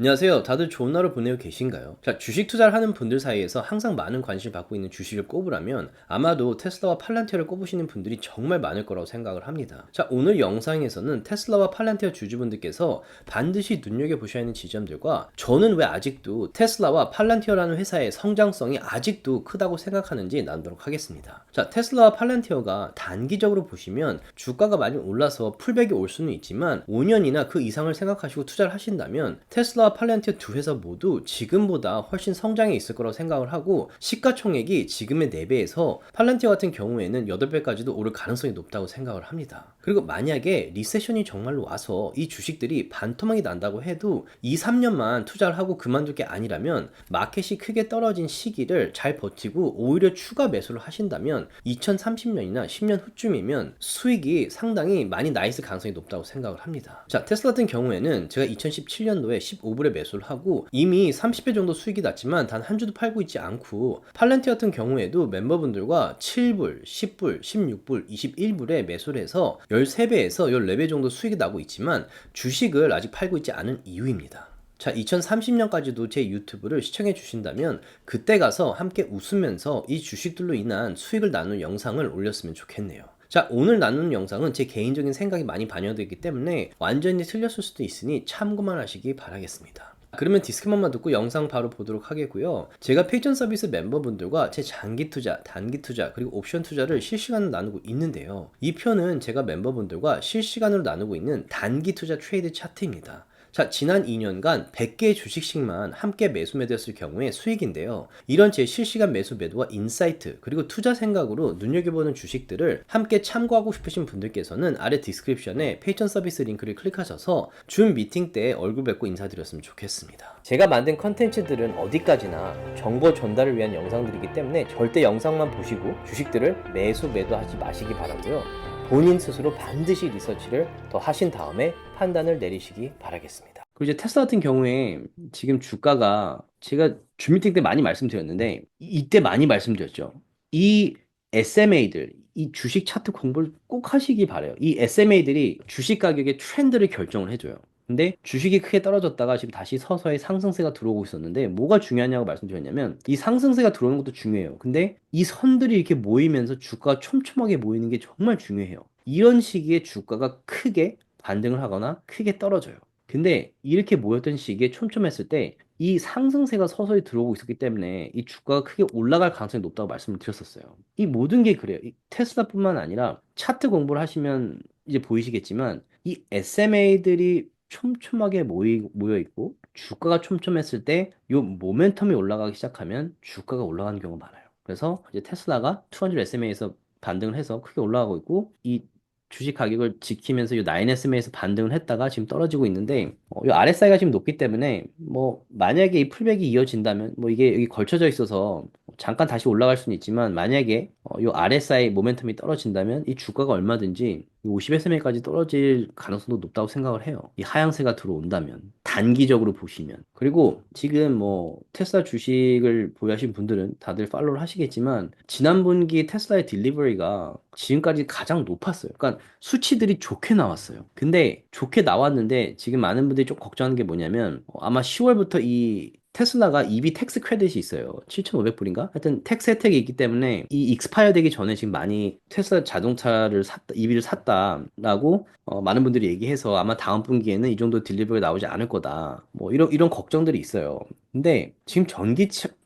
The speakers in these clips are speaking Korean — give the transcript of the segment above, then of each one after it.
안녕하세요. 다들 좋은 하루 보내고 계신가요? 자, 주식 투자를 하는 분들 사이에서 항상 많은 관심을 받고 있는 주식을 꼽으라면 아마도 테슬라와 팔란티어를 꼽으시는 분들이 정말 많을 거라고 생각을 합니다. 자, 오늘 영상에서는 테슬라와 팔란티어 주주분들께서 반드시 눈여겨보셔야 하는 지점들과 저는 왜 아직도 테슬라와 팔란티어라는 회사의 성장성이 아직도 크다고 생각하는지 나누도록 하겠습니다. 자, 테슬라와 팔란티어가 단기적으로 보시면 주가가 많이 올라서 풀백이 올 수는 있지만 5년이나 그 이상을 생각하시고 투자를 하신다면 테슬라와 팔란티어 두 회사 모두 지금보다 훨씬 성장해 있을 거라고 생각을 하고 시가총액이 지금의 4배에서 팔란티어 같은 경우에는 8배까지도 오를 가능성이 높다고 생각을 합니다. 그리고 만약에 리세션이 정말로 와서 이 주식들이 반토막이 난다고 해도 2, 3년만 투자를 하고 그만둘 게 아니라면 마켓이 크게 떨어진 시기를 잘 버티고 오히려 추가 매수를 하신다면 2030년이나 10년 후쯤이면 수익이 상당히 많이 나 있을 가능성이 높다고 생각을 합니다. 자, 테슬라 같은 경우에는 제가 2017년도에 15불에 매수를 하고 이미 30배 정도 수익이 났지만 단 한 주도 팔고 있지 않고 팔란티 같은 경우에도 멤버분들과 7불, 10불, 16불, 21불에 매수를 해서 13배에서 14배 정도 수익이 나고 있지만 주식을 아직 팔고 있지 않은 이유입니다. 자, 2030년까지도 제 유튜브를 시청해 주신다면 그때 가서 함께 웃으면서 이 주식들로 인한 수익을 나누는 영상을 올렸으면 좋겠네요. 자, 오늘 나누는 영상은 제 개인적인 생각이 많이 반영되어 있기 때문에 완전히 틀렸을 수도 있으니 참고만 하시기 바라겠습니다. 그러면 디스크만만 듣고 영상 바로 보도록 하겠고요. 제가 페이전 서비스 멤버분들과 제 장기 투자, 단기 투자, 그리고 옵션 투자를 실시간으로 나누고 있는데요. 이 표는 제가 멤버분들과 실시간으로 나누고 있는 단기 투자 트레이드 차트입니다. 자, 지난 2년간 100개의 주식씩만 함께 매수 매도했을 경우에 수익인데요. 이런 제 실시간 매수 매도와 인사이트 그리고 투자 생각으로 눈여겨보는 주식들을 함께 참고하고 싶으신 분들께서는 아래 디스크립션에 페이천 서비스 링크를 클릭하셔서 줌 미팅 때 얼굴 뵙고 인사드렸으면 좋겠습니다. 제가 만든 컨텐츠들은 어디까지나 정보 전달을 위한 영상들이기 때문에 절대 영상만 보시고 주식들을 매수 매도하지 마시기 바라고요. 본인 스스로 반드시 리서치를 더 하신 다음에 판단을 내리시기 바라겠습니다. 그리고 이제 테슬라 같은 경우에 지금 주가가 제가 줌미팅 때 많이 말씀드렸는데 이때 많이 말씀드렸죠. 이 SMA들, 이 주식 차트 공부를 꼭 하시기 바라요. 이 SMA들이 주식 가격의 트렌드를 결정을 해줘요. 근데 주식이 크게 떨어졌다가 지금 다시 서서히 상승세가 들어오고 있었는데 뭐가 중요하냐고 말씀드렸냐면 이 상승세가 들어오는 것도 중요해요. 근데 이 선들이 이렇게 모이면서 주가가 촘촘하게 모이는 게 정말 중요해요. 이런 시기에 주가가 크게 반등을 하거나 크게 떨어져요. 근데 이렇게 모였던 시기에 촘촘했을 때 이 상승세가 서서히 들어오고 있었기 때문에 이 주가가 크게 올라갈 가능성이 높다고 말씀을 드렸었어요. 이 모든 게 그래요. 이 테슬라뿐만 아니라 차트 공부를 하시면 이제 보이시겠지만 이 SMA들이 촘촘하게 모여 있고 주가가 촘촘했을 때 이 모멘텀이 올라가기 시작하면 주가가 올라가는 경우가 많아요. 그래서 이제 테슬라가 200 SMA에서 반등을 해서 크게 올라가고 있고 이 주식 가격을 지키면서 이 9SMA에서 반등을 했다가 지금 떨어지고 있는데 이 RSI가 지금 높기 때문에 뭐 만약에 이 풀백이 이어진다면 뭐 이게 여기 걸쳐져 있어서 잠깐 다시 올라갈 수는 있지만 만약에 이 RSI 모멘텀이 떨어진다면 이 주가가 얼마든지 50SMA까지 떨어질 가능성도 높다고 생각을 해요. 이 하향세가 들어온다면 단기적으로 보시면 그리고 지금 뭐 테슬라 주식을 보유하신 분들은 다들 팔로우를 하시겠지만 지난 분기 테슬라의 딜리버리가 지금까지 가장 높았어요. 그러니까 수치들이 좋게 나왔어요. 근데 좋게 나왔는데 지금 많은 분들이 좀 걱정하는 게 뭐냐면 아마 10월부터 이 테슬라가 EV 텍스 크레딧이 있어요. 7,500불인가? 하여튼 텍스 혜택이 있기 때문에 이 익스파이어 되기 전에 지금 많이 테슬라 자동차를 샀다, EV를 샀다라고 많은 분들이 얘기해서 아마 다음 분기에는 이 정도 딜리버리가 나오지 않을 거다. 뭐 이런 걱정들이 있어요. 근데 지금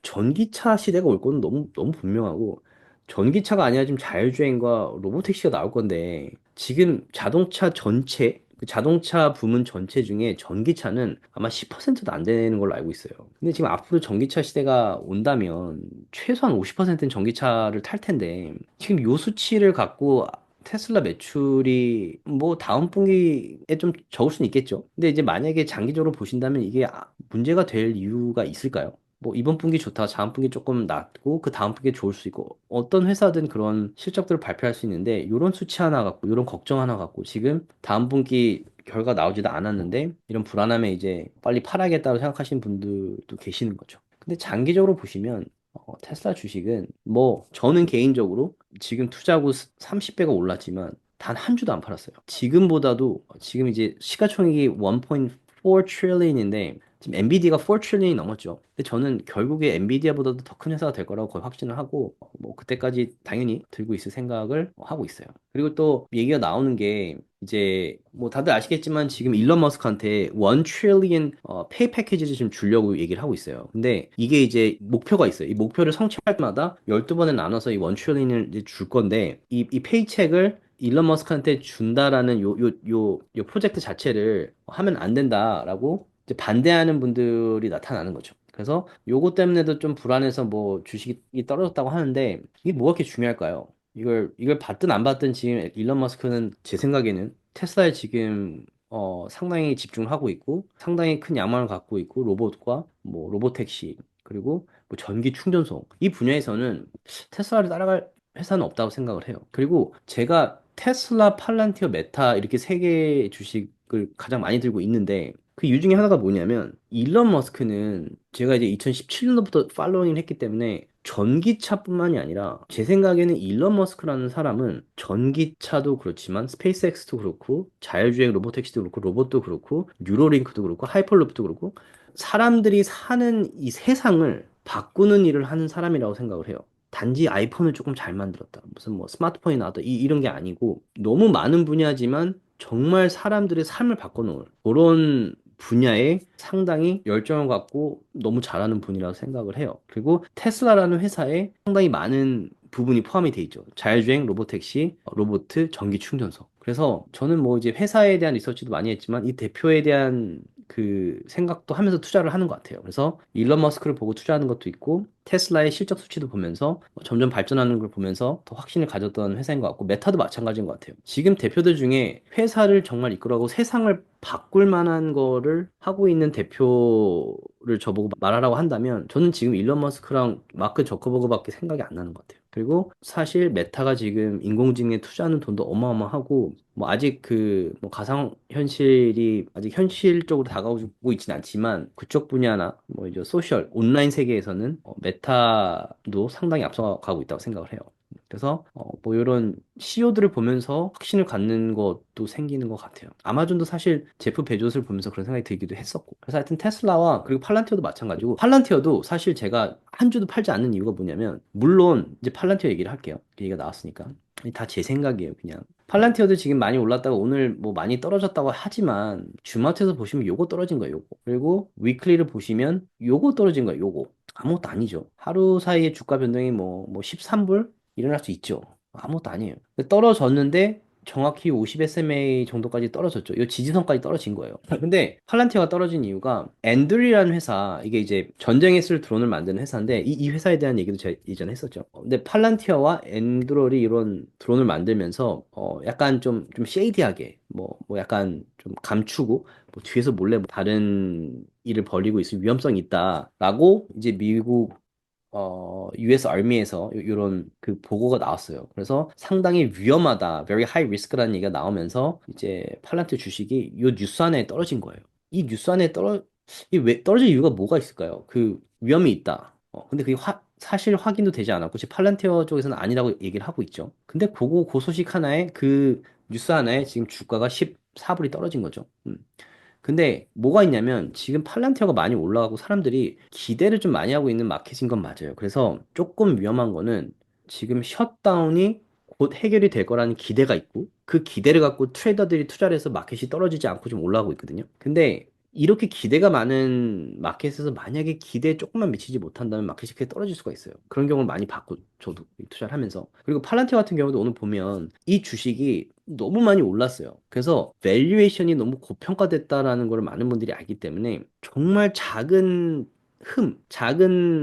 전기차 시대가 올 거는 너무 분명하고 전기차가 아니라 지금 자율주행과 로보택시가 나올 건데 지금 자동차 전체 그 자동차 부문 전체 중에 전기차는 아마 10%도 안 되는 걸로 알고 있어요. 근데 지금 앞으로 전기차 시대가 온다면 최소한 50%는 전기차를 탈 텐데 지금 요 수치를 갖고 테슬라 매출이 뭐 다음 분기에 좀 적을 수는 있겠죠. 근데 이제 만약에 장기적으로 보신다면 이게 문제가 될 이유가 있을까요? 뭐 이번 분기 좋다, 다음 분기 조금 낮고 그 다음 분기 좋을 수 있고 어떤 회사든 그런 실적들을 발표할 수 있는데 이런 수치 하나 갖고 이런 걱정 하나 갖고 지금 다음 분기 결과 나오지도 않았는데 이런 불안함에 이제 빨리 팔아야겠다고 생각하시는 분들도 계시는 거죠. 근데 장기적으로 보시면 테슬라 주식은 뭐 저는 개인적으로 지금 투자하고 30배가 올랐지만 단 한 주도 안 팔았어요. 지금보다도 지금 이제 시가총액이 1.4 trillion인데 지금 엔비디아가 4 트릴리언이 넘었죠. 근데 저는 결국에 엔비디아보다도 더 큰 회사가 될 거라고 거의 확신을 하고 뭐 그때까지 당연히 들고 있을 생각을 하고 있어요. 그리고 또 얘기가 나오는 게 이제 뭐 다들 아시겠지만 지금 일론 머스크한테 1 트릴리언 페이 패키지를 지금 주려고 얘기를 하고 있어요. 근데 이게 이제 목표가 있어요. 이 목표를 성취할 때마다 12번에 나눠서 이 1 트릴리언을 이제 줄 건데 이 페이첵을 일론 머스크한테 준다라는 요 프로젝트 자체를 하면 안 된다라고 이제 반대하는 분들이 나타나는 거죠. 그래서 요거 때문에도 좀 불안해서 뭐 주식이 떨어졌다고 하는데 이게 뭐가 그렇게 중요할까요? 이걸 받든 안 받든 지금 일론 머스크는 제 생각에는 테슬라에 지금 상당히 집중을 하고 있고 상당히 큰 야망을 갖고 있고 로봇과 뭐 로보택시 그리고 뭐 전기 충전소 이 분야에서는 테슬라를 따라갈 회사는 없다고 생각을 해요. 그리고 제가 테슬라, 팔란티어, 메타 이렇게 세 개의 주식을 가장 많이 들고 있는데 그 이유 중에 하나가 뭐냐면 일론 머스크는 제가 이제 2017년도부터 팔로잉을 했기 때문에 전기차뿐만이 아니라 제 생각에는 일론 머스크라는 사람은 전기차도 그렇지만 스페이스X도 그렇고 자율주행 로보택시도 그렇고 로봇도 그렇고 뉴로링크도 그렇고 하이퍼루프도 그렇고 사람들이 사는 이 세상을 바꾸는 일을 하는 사람이라고 생각을 해요. 단지 아이폰을 조금 잘 만들었다. 무슨 뭐 스마트폰이 나왔다. 이런 게 아니고 너무 많은 분야지만 정말 사람들의 삶을 바꿔놓을 그런 분야에 상당히 열정을 갖고 너무 잘하는 분이라고 생각을 해요. 그리고 테슬라라는 회사에 상당히 많은 부분이 포함이 돼 있죠. 자율주행, 로보택시, 로보트, 전기 충전소. 그래서 저는 뭐 이제 회사에 대한 리서치도 많이 했지만 이 대표에 대한 그 생각도 하면서 투자를 하는 것 같아요. 그래서 일론 머스크를 보고 투자하는 것도 있고 테슬라의 실적 수치도 보면서 점점 발전하는 걸 보면서 더 확신을 가졌던 회사인 것 같고 메타도 마찬가지인 것 같아요. 지금 대표들 중에 회사를 정말 이끌어가고 세상을 바꿀 만한 거를 하고 있는 대표를 저보고 말하라고 한다면 저는 지금 일론 머스크랑 마크 저커버그밖에 생각이 안 나는 것 같아요. 그리고 사실 메타가 지금 인공지능에 투자하는 돈도 어마어마하고 뭐 아직 그 뭐 가상 현실이 아직 현실적으로 다가오고 있지는 않지만 그쪽 분야나 뭐 이제 소셜 온라인 세계에서는 메타도 상당히 앞서가고 있다고 생각을 해요. 그래서 뭐 이런 CEO들을 보면서 확신을 갖는 것도 생기는 것 같아요. 아마존도 사실 제프 베조스를 보면서 그런 생각이 들기도 했었고. 그래서 하여튼 테슬라와 그리고 팔란티어도 마찬가지고 팔란티어도 사실 제가 한 주도 팔지 않는 이유가 뭐냐면 물론 이제 팔란티어 얘기를 할게요. 얘기가 나왔으니까. 다 제 생각이에요, 그냥. 팔란티어도 지금 많이 올랐다가 오늘 뭐 많이 떨어졌다고 하지만 주마트에서 보시면 요거 떨어진 거예요, 요거. 그리고 위클리를 보시면 요거 떨어진 거예요, 요거. 아무것도 아니죠. 하루 사이에 주가 변동이 뭐 13불 일어날 수 있죠. 아무것도 아니에요. 떨어졌는데 정확히 50 SMA 정도까지 떨어졌죠. 이 지지선까지 떨어진 거예요. 근데 팔란티어가 떨어진 이유가 엔드리라는 회사, 이게 이제 전쟁에 쓸 드론을 만드는 회사인데 이 회사에 대한 얘기도 제가 예전에 했었죠. 근데 팔란티어와 엔드롤이 이런 드론을 만들면서 약간 좀 쉐이디하게 뭐 약간 좀 감추고 뭐 뒤에서 몰래 뭐 다른 일을 벌이고 있을 위험성이 있다라고 이제 미국 US 아미에서 이런 그 보고가 나왔어요. 그래서 상당히 위험하다, very high risk라는 얘기가 나오면서 이제 팔란트 주식이 이 뉴스 안에 떨어진 거예요. 이 뉴스 안에 이왜 떨어질 이유가 뭐가 있을까요? 그 위험이 있다. 근데 그게 사실 확인도 되지 않았고, 지 팔란티어 쪽에서는 아니라고 얘기를 하고 있죠. 근데 그 소식 하나에 그 뉴스 하나에 지금 주가가 14불이 떨어진 거죠. 근데 뭐가 있냐면 지금 팔란티어가 많이 올라가고 사람들이 기대를 좀 많이 하고 있는 마켓인 건 맞아요. 그래서 조금 위험한 거는 지금 셧다운이 곧 해결이 될 거라는 기대가 있고 그 기대를 갖고 트레이더들이 투자를 해서 마켓이 떨어지지 않고 좀 올라가고 있거든요. 근데 이렇게 기대가 많은 마켓에서 만약에 기대에 조금만 미치지 못한다면 마켓이 크게 떨어질 수가 있어요. 그런 경우를 많이 봤고 저도 투자를 하면서. 그리고 팔란티어 같은 경우도 오늘 보면 이 주식이 너무 많이 올랐어요. 그래서 밸류에이션이 너무 고평가됐다라는 걸 많은 분들이 알기 때문에 정말 작은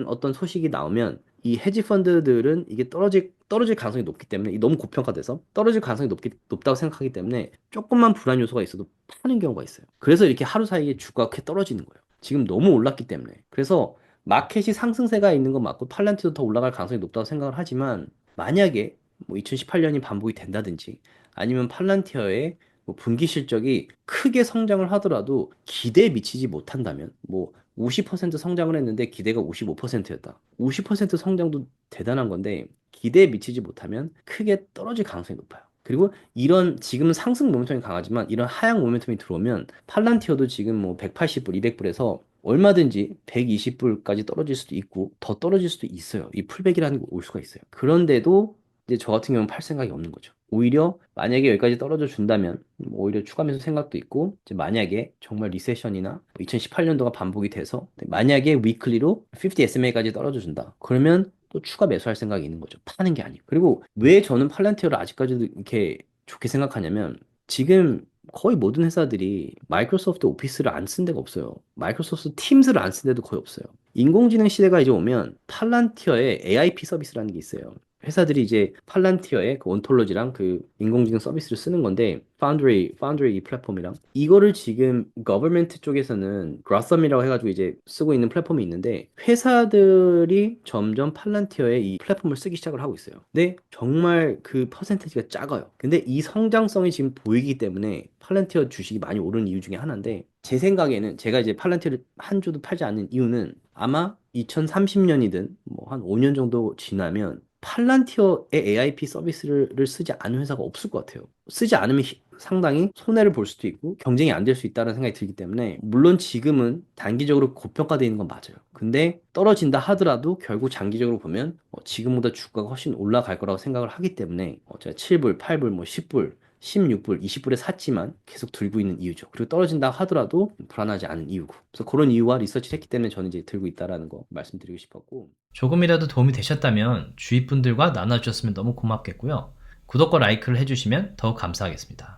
어떤 소식이 나오면 이 헤지 펀드들은 이게 떨어질 가능성이 높기 때문에 이 너무 고평가돼서 떨어질 가능성이 높다고 생각하기 때문에 조금만 불안 요소가 있어도 파는 경우가 있어요. 그래서 이렇게 하루 사이에 주가가 크게 떨어지는 거예요. 지금 너무 올랐기 때문에. 그래서 마켓이 상승세가 있는 건 맞고 팔란티도 더 올라갈 가능성이 높다고 생각을 하지만 만약에 뭐 2018년이 반복이 된다든지 아니면 팔란티어의 뭐 분기 실적이 크게 성장을 하더라도 기대에 미치지 못한다면 뭐 50% 성장을 했는데 기대가 55%였다. 50% 성장도 대단한 건데 기대에 미치지 못하면 크게 떨어질 가능성이 높아요. 그리고 이런 지금 상승 모멘텀이 강하지만 이런 하향 모멘텀이 들어오면 팔란티어도 지금 뭐 180불, 200불에서 얼마든지 120불까지 떨어질 수도 있고 더 떨어질 수도 있어요. 이 풀백이라는 게 올 수가 있어요. 그런데도 이제 저 같은 경우는 팔 생각이 없는 거죠. 오히려 만약에 여기까지 떨어져 준다면 뭐 오히려 추가 매수 생각도 있고 이제 만약에 정말 리세션이나 2018년도가 반복이 돼서 만약에 위클리로 50 SMA까지 떨어져 준다. 그러면 또 추가 매수할 생각이 있는 거죠. 파는 게 아니고. 그리고 왜 저는 팔란티어를 아직까지도 이렇게 좋게 생각하냐면 지금 거의 모든 회사들이 마이크로소프트 오피스를 안 쓴 데가 없어요. 마이크로소프트 팀즈를 안 쓴 데도 거의 없어요. 인공지능 시대가 이제 오면 팔란티어의 AIP 서비스라는 게 있어요. 회사들이 이제 팔란티어의 그 온톨로지랑 그 인공지능 서비스를 쓰는 건데, 파운드리 이 플랫폼이랑 이거를 지금 거버먼트 쪽에서는 그라썸이라고 해가지고 이제 쓰고 있는 플랫폼이 있는데 회사들이 점점 팔란티어의 이 플랫폼을 쓰기 시작을 하고 있어요. 근데 정말 그 퍼센테이지가 작아요. 근데 이 성장성이 지금 보이기 때문에 팔란티어 주식이 많이 오르는 이유 중에 하나인데 제 생각에는 제가 이제 팔란티어를 한 주도 팔지 않는 이유는 아마 2030년이든 뭐 한 5년 정도 지나면 팔란티어의 AIP 서비스를 쓰지 않은 회사가 없을 것 같아요. 쓰지 않으면 상당히 손해를 볼 수도 있고 경쟁이 안 될 수 있다는 생각이 들기 때문에 물론 지금은 단기적으로 고평가되어 있는 건 맞아요. 근데 떨어진다 하더라도 결국 장기적으로 보면 지금보다 주가가 훨씬 올라갈 거라고 생각을 하기 때문에 제가 7불, 8불, 뭐 10불 16불, 20불에 샀지만 계속 들고 있는 이유죠. 그리고 떨어진다 하더라도 불안하지 않은 이유고. 그래서 그런 이유와 리서치를 했기 때문에 저는 이제 들고 있다라는 거 말씀드리고 싶었고. 조금이라도 도움이 되셨다면 주위 분들과 나눠주셨으면 너무 고맙겠고요. 구독과 라이크를 해주시면 더욱 감사하겠습니다.